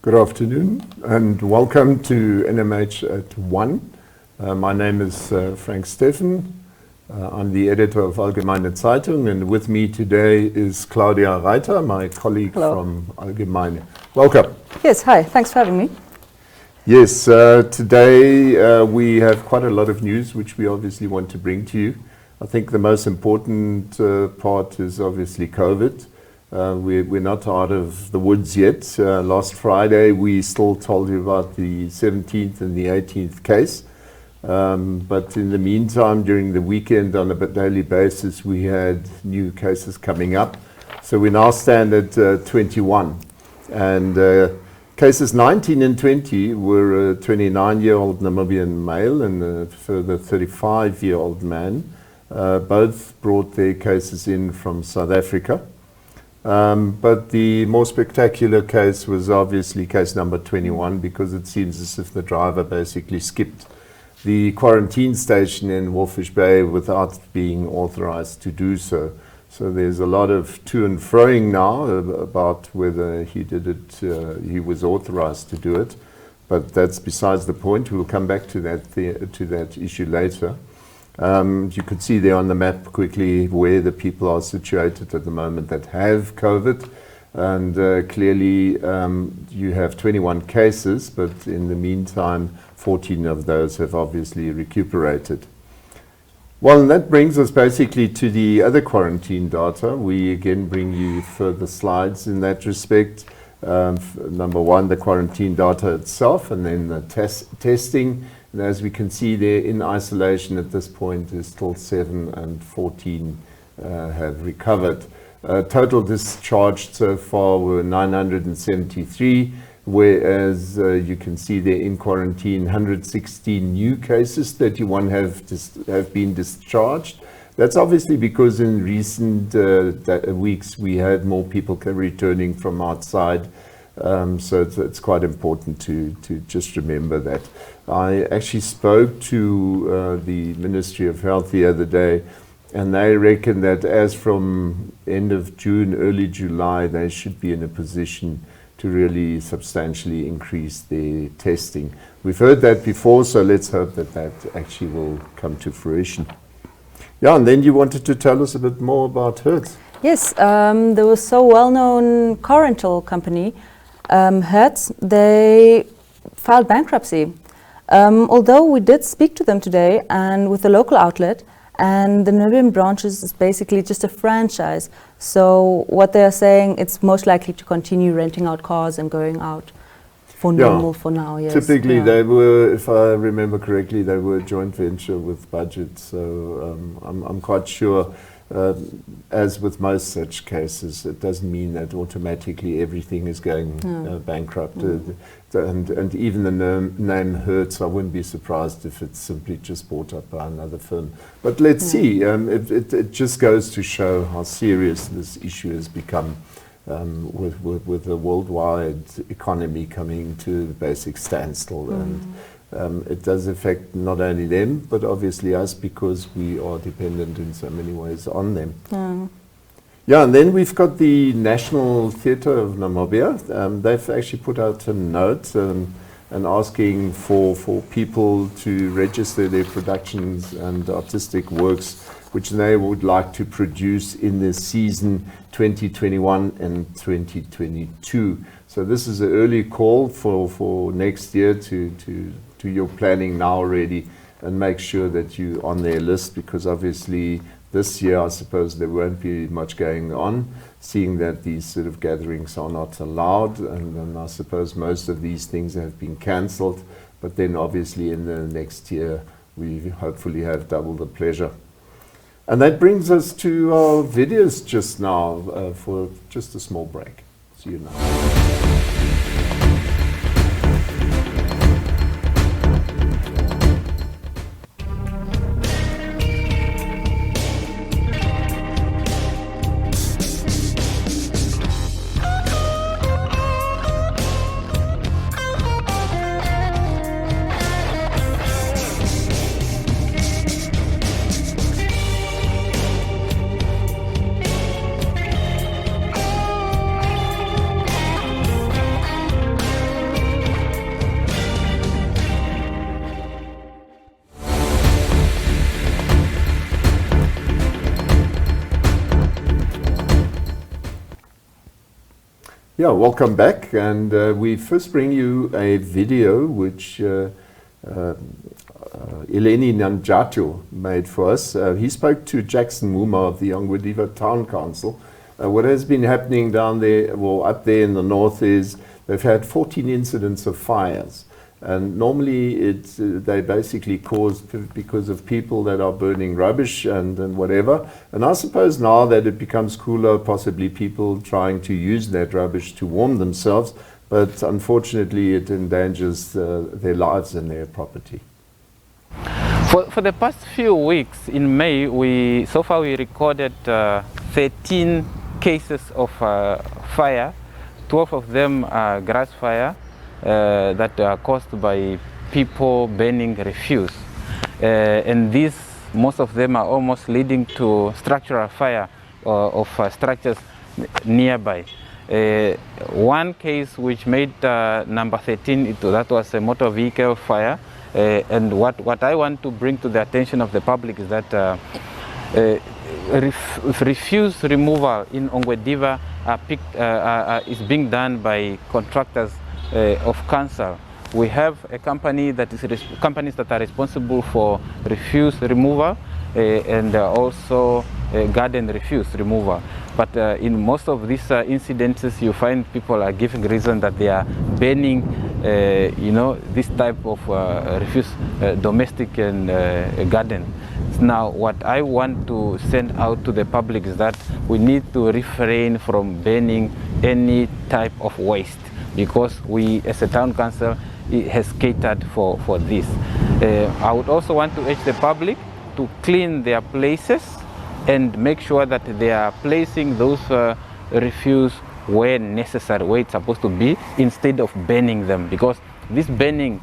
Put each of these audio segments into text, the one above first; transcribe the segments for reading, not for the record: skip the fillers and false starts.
Good afternoon and welcome to NMH at 1. My name is Frank Steffen. I'm the editor of Allgemeine Zeitung, and with me today is Claudia Reiter, my colleague from Allgemeine. Welcome. Yes, hi. Thanks for having me. Yes, today we have quite a lot of news which we obviously want to bring to you. I think the most important part is obviously COVID. We're not out of the woods yet. Last Friday we still told you about the 17th and the 18th case. But in the meantime, during the weekend on a daily basis, we had new cases coming up. So we now stand at 21. And cases 19 and 20 were a 29-year-old Namibian male and a further 35-year-old man. Both brought their cases in from South Africa. But the more spectacular case was obviously case number 21, because it seems as if the driver basically skipped the quarantine station in Walfish Bay without being authorized to do so. So there's a lot of to and froing now about whether he did it, he was authorized to do it. But that's besides the point. We'll come back to that issue later. You could see there on the map quickly where the people are situated at the moment that have COVID. And clearly you have 21 cases, but in the meantime, 14 of those have obviously recuperated. Well, and that brings us basically to the other quarantine data. We again bring you further slides in that respect. Number one, the quarantine data itself, and then the testing. And as we can see there, in isolation at this point is still 7 and 14 have recovered. Total discharged so far were 973, whereas you can see there in quarantine 116 new cases, 31 have been discharged. That's obviously because in recent weeks we had more people returning from outside. So it's quite important to just remember that. I actually spoke to the Ministry of Health the other day, and they reckon that as from end of June, early July, they should be in a position to really substantially increase their testing. We've heard that before, so let's hope that that actually will come to fruition. Yeah, and then you wanted to tell us a bit more about Hertz. Yes, there was so well-known car rental company, Hertz. They filed bankruptcy. Although we did speak to them today and with the local outlet, and the Namibian branches is basically just a franchise. So what they are saying, it's most likely to continue renting out cars and going out for normal for now. Yes. Typically they were, if I remember correctly, they were a joint venture with Budget. So I'm quite sure, as with most such cases, it doesn't mean that automatically everything is going bankrupt. And even the name Hertz, I wouldn't be surprised if it's simply just bought up by another firm. But let's see. It just goes to show how serious this issue has become with the worldwide economy coming to a basic standstill. And it does affect not only them, but obviously us, because we are dependent in so many ways on them. Yeah, and then we've got the National Theatre of Namibia. They've actually put out a note and asking for people to register their productions and artistic works which they would like to produce in the season 2021 and 2022. So this is an early call for next year to do your planning now already and make sure that you're on their list, because obviously this year, I suppose there won't be much going on, seeing that these sort of gatherings are not allowed, and I suppose most of these things have been cancelled. But then obviously in the next year, we hopefully have double the pleasure. And that brings us to our videos just now for just a small break. See you now. Yeah, welcome back. And we first bring you a video which Eleni Nanjatu made for us. He spoke to Jackson Muma of the Ongwediva Town Council. What has been happening down there, well, up there in the north, is they've had 14 incidents of fires. And normally they basically caused because of people that are burning rubbish and whatever. And I suppose now that it becomes cooler, possibly people trying to use that rubbish to warm themselves. But unfortunately, it endangers their lives and their property. For the past few weeks, in May, so far we recorded 13 cases of fire. 12 of them are grass fire that are caused by people burning refuse. And these, most of them are almost leading to structural fire of structures nearby. One case which made number 13, that was a motor vehicle fire. And what I want to bring to the attention of the public is that refuse removal in Ongwediva is being done by contractors of council. We have a company companies that are responsible for refuse removal and also garden refuse removal. But in most of these incidences, you find people are giving reason that they are banning, this type of refuse, domestic and garden. Now, what I want to send out to the public is that we need to refrain from banning any type of waste, because we, as a town council, has catered for this. I would also want to urge the public to clean their places and make sure that they are placing those refuse where necessary, where it's supposed to be, instead of burning them, because this burning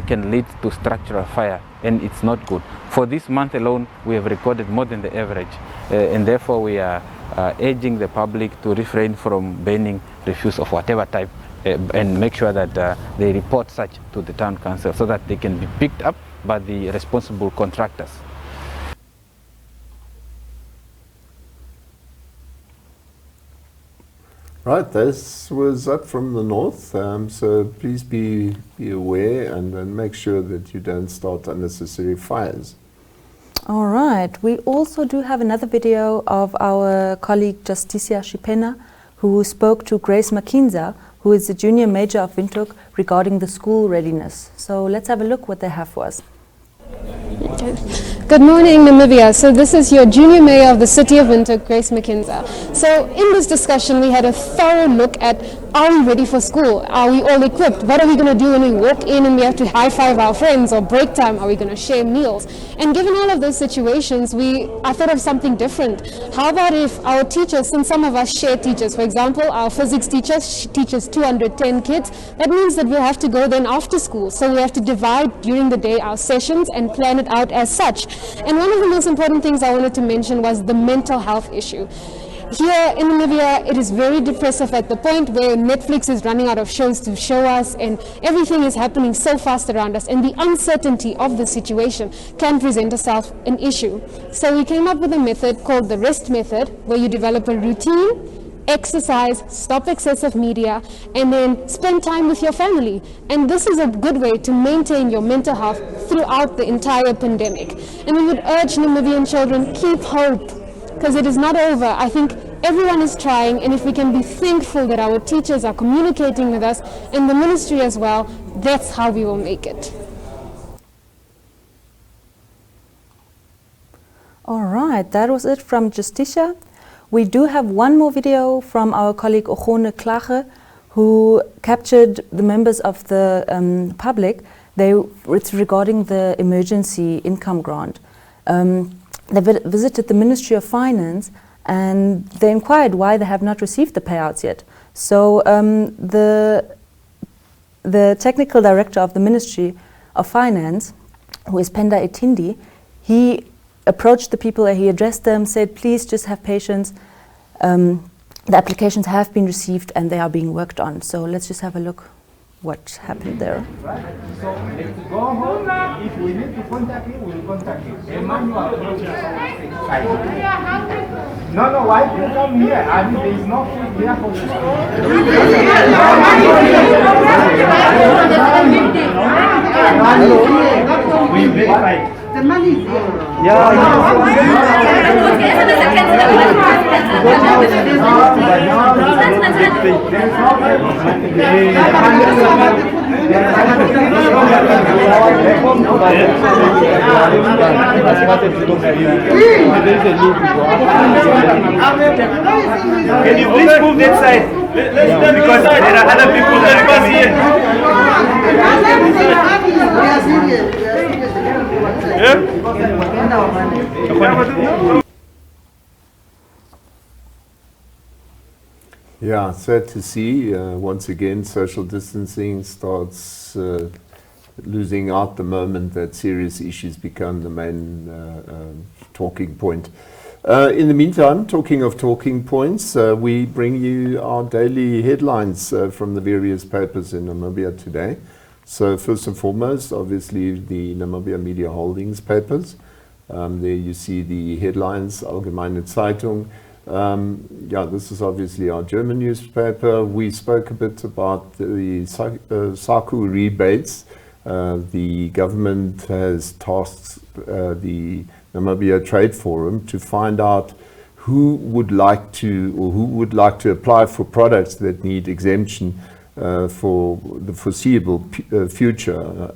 can lead to structural fire, and it's not good. For this month alone, we have recorded more than the average, and therefore we are urging the public to refrain from burning refuse of whatever type, and make sure that they report such to the town council so that they can be picked up by the responsible contractors. Right, this was up from the north, so please be aware and make sure that you don't start unnecessary fires. All right, we also do have another video of our colleague Justicia Shipena, who spoke to Grace Makinza, who is the junior major of Windhoek, regarding the school readiness. So let's have a look what they have for us. Good morning, Namibia. So this is your junior mayor of the city of Windhoek, Grace Makinza. So in this discussion, we had a thorough look at, are we ready for school? Are we all equipped? What are we going to do when we walk in and we have to high-five our friends, or break time? Are we going to share meals? And given all of those situations, I thought of something different. How about if our teachers, since some of us share teachers, for example, our physics teacher teaches 210 kids, that means that we'll have to go then after school. So we have to divide during the day our sessions and plan it out as such. And one of the most important things I wanted to mention was the mental health issue. Here in Namibia, it is very depressive at the point where Netflix is running out of shows to show us, and everything is happening so fast around us, and the uncertainty of the situation can present itself an issue. So we came up with a method called the REST method, where you develop a routine, exercise, stop excessive media, and then spend time with your family. And this is a good way to maintain your mental health throughout the entire pandemic. And we would urge Namibian children, keep hope, because it is not over. I think everyone is trying, and if we can be thankful that our teachers are communicating with us, and the ministry as well, that's how we will make it. All right, that was it from Justicia. We do have one more video from our colleague Ogone Klage, who captured the members of the public. It's regarding the emergency income grant. They visited the Ministry of Finance, and they inquired why they have not received the payouts yet. So the technical director of the Ministry of Finance, who is Penda Etindi, he approached the people and he addressed them, said, please just have patience. The applications have been received and they are being worked on. So let's just have a look what happened there. Right. So let's go home. If we need to contact you, we'll contact you. A manual process. No, why do you come here? I mean, there is no food here for you. We verify. The money is here. Can you please move that side? Because there are other people that come here. Yeah, sad to see. Once again, social distancing starts losing out the moment that serious issues become the main talking point. In the meantime, talking of talking points, we bring you our daily headlines from the various papers in Namibia today. So first and foremost, obviously the Namibia Media Holdings papers. There you see the headlines, Allgemeine Zeitung. Yeah, this is obviously our German newspaper. We spoke a bit about the SACU rebates. The government has tasked the Namibia Trade Forum to find out who would like to apply for products that need exemption for the foreseeable future.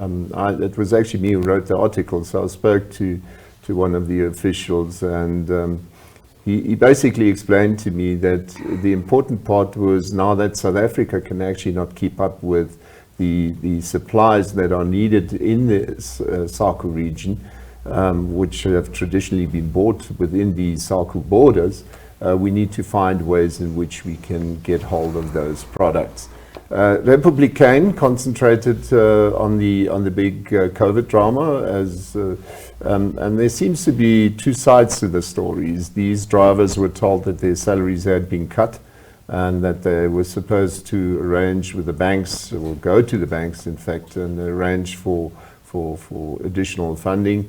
It was actually me who wrote the article, so I spoke to one of the officials, and he basically explained to me that the important part was now that South Africa can actually not keep up with the supplies that are needed in the SACU region, which have traditionally been bought within the SACU borders. We need to find ways in which we can get hold of those products. Republican concentrated on the big COVID drama, and there seems to be two sides to the stories. These drivers were told that their salaries had been cut, and that they were supposed to arrange with the banks, or go to the banks, in fact, and arrange for additional funding.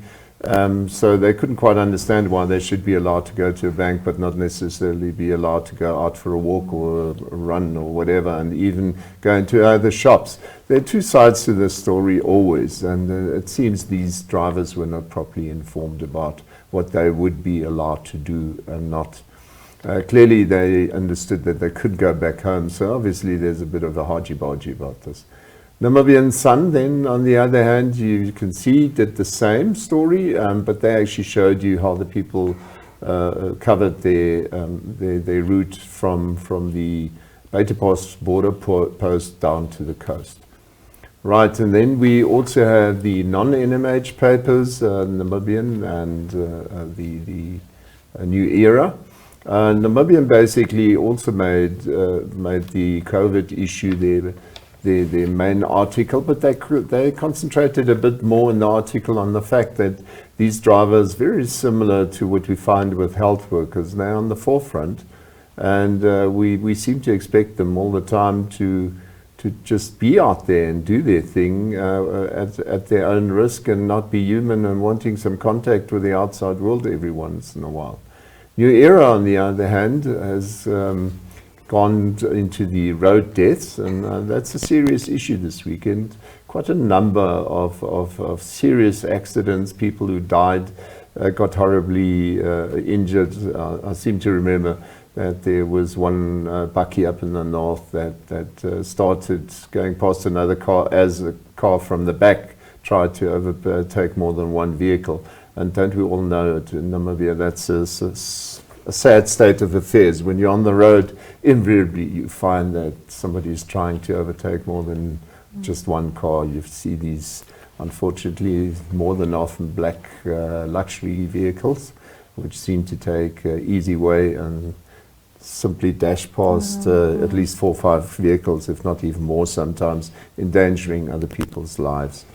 So they couldn't quite understand why they should be allowed to go to a bank but not necessarily be allowed to go out for a walk or a run or whatever, and even go into other shops. There are two sides to this story always, and it seems these drivers were not properly informed about what they would be allowed to do and not. Clearly they understood that they could go back home, so obviously there's a bit of a hodgy-bodgy about this. Namibian Sun, then, on the other hand, you can see did the same story, but they actually showed you how the people covered their route from the Buitenpost border post down to the coast. Right, and then we also have the non-NMH papers, Namibian and the New Era. Namibian basically also made the COVID issue their main article, but they concentrated a bit more in the article on the fact that these drivers, very similar to what we find with health workers, they're on the forefront, and we seem to expect them all the time to just be out there and do their thing at their own risk and not be human and wanting some contact with the outside world every once in a while. New Era, on the other hand, has gone into the road deaths, and that's a serious issue this weekend. Quite a number of serious accidents, people who died, got horribly injured. I seem to remember that there was one bakkie up in the north that started going past another car as a car from the back tried to overtake more than one vehicle. And don't we all know it in Namibia, that's a sad state of affairs. When you're on the road, invariably you find that somebody is trying to overtake more than just one car. You see these, unfortunately, more than often black luxury vehicles, which seem to take easy way and simply dash past at least 4 or 5 vehicles, if not even more sometimes, endangering other people's lives.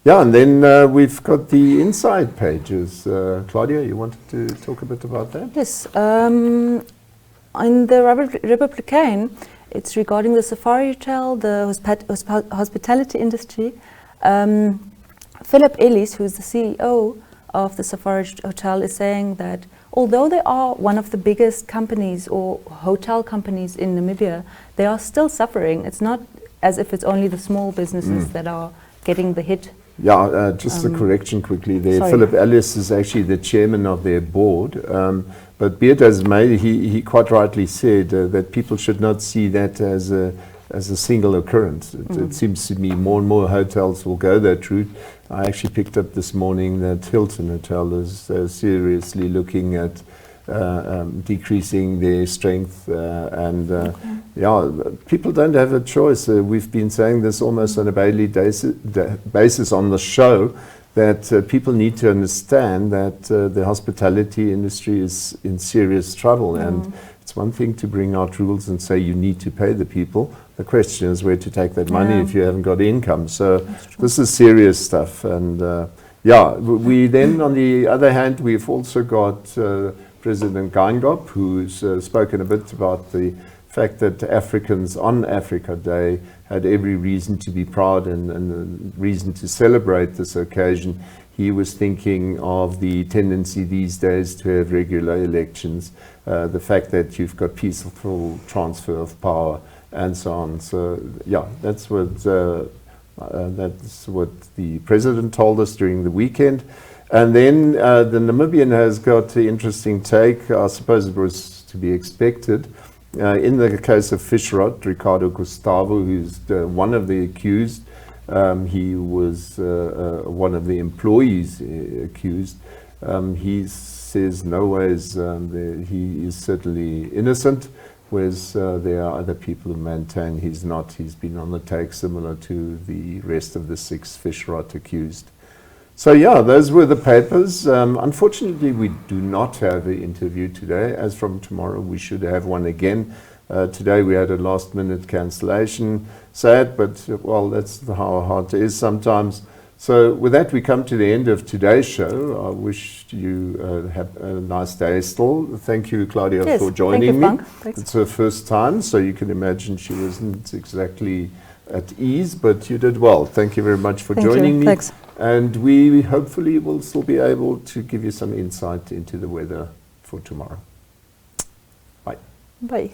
Yeah, and then we've got the inside pages. Claudia, you wanted to talk a bit about that? Yes. In the Republican, it's regarding the safari hotel, the hospitality industry. Philip Ellis, who's the CEO of the safari hotel, is saying that although they are one of the biggest companies or hotel companies in Namibia, they are still suffering. It's not as if it's only the small businesses that are getting the hit. Yeah, just a correction quickly there. Sorry. Philip Ellis is actually the chairman of their board. But be it as may, he quite rightly said that people should not see that as a single occurrence. It seems to me more and more hotels will go that route. I actually picked up this morning that Hilton Hotel is seriously looking at decreasing their strength yeah, people don't have a choice. We've been saying this almost on a daily basis on the show, that people need to understand that the hospitality industry is in serious trouble, and it's one thing to bring out rules and say you need to pay the people. The question is where to take that money if you haven't got income. So this is serious stuff. And yeah, we then, on the other hand, we've also got President Geingob, who's spoken a bit about the fact that Africans on Africa Day had every reason to be proud and reason to celebrate this occasion. He was thinking of the tendency these days to have regular elections, the fact that you've got peaceful transfer of power, and so on. So yeah, that's what the president told us during the weekend. And then the Namibian has got an interesting take. I suppose it was to be expected. In the case of Fishrot, Ricardo Gustavo, who's one of the accused, he was one of the employees accused. He says no ways he is certainly innocent, whereas there are other people who maintain he's not. He's been on the take, similar to the rest of the 6 Fishrot accused. So yeah, those were the papers. Unfortunately, we do not have an interview today. As from tomorrow, we should have one again. Today we had a last-minute cancellation. Sad, but well, that's how hard it is sometimes. So with that, we come to the end of today's show. I wish you have a nice day still. Thank you, Claudia, for joining me. It's her first time, so you can imagine she wasn't exactly at ease, but you did well. Thank you very much for joining me. Thanks. And we hopefully will still be able to give you some insight into the weather for tomorrow. Bye. Bye.